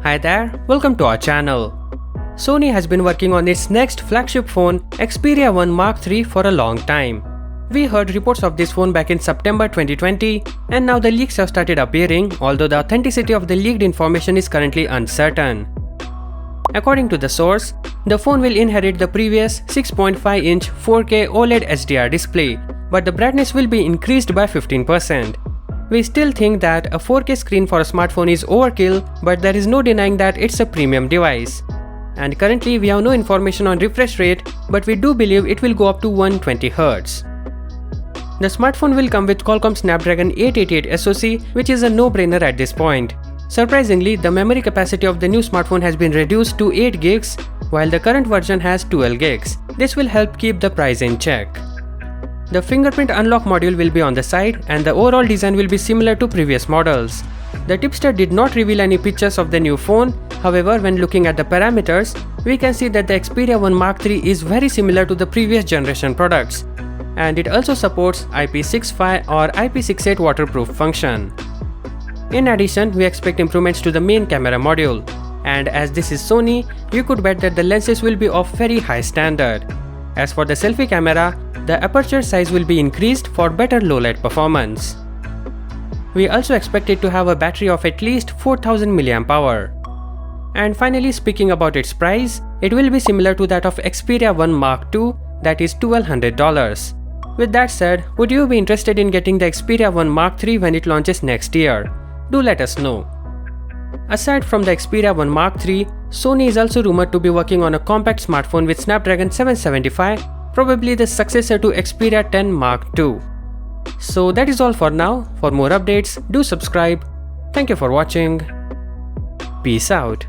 Hi there, welcome to our channel. Sony has been working on its next flagship phone, Xperia 1 Mark III, for a long time. We heard reports of this phone back in September 2020, and now the leaks have started appearing, although the authenticity of the leaked information is currently uncertain. According to the source, the phone will inherit the previous 6.5-inch 4K OLED HDR display, but the brightness will be increased by 15%. We still think that a 4K screen for a smartphone is overkill, but there is no denying that it's a premium device. And currently we have no information on refresh rate, but we do believe it will go up to 120Hz. The smartphone will come with Qualcomm Snapdragon 888 SoC, which is a no-brainer at this point. Surprisingly, the memory capacity of the new smartphone has been reduced to 8 GB, while the current version has 12 GB. This will help keep the price in check. The fingerprint unlock module will be on the side, and the overall design will be similar to previous models. The tipster did not reveal any pictures of the new phone. However, when looking at the parameters, we can see that the Xperia 1 Mark III is very similar to the previous generation products, and it also supports IP65 or IP68 waterproof function. In addition, we expect improvements to the main camera module, and as this is Sony, you could bet that the lenses will be of very high standard. As for the selfie camera, the aperture size will be increased for better low light performance. We also expect it to have a battery of at least 4000 mAh. And finally, speaking about its price, it will be similar to that of Xperia 1 Mark II, that is $1200. With that said, would you be interested in getting the Xperia 1 Mark III when it launches next year? Do let us know. Aside from the Xperia 1 Mark III, Sony is also rumored to be working on a compact smartphone with Snapdragon 775, probably the successor to Xperia 10 Mark II. So that is all for now. For more updates, do subscribe. Thank you for watching. Peace out.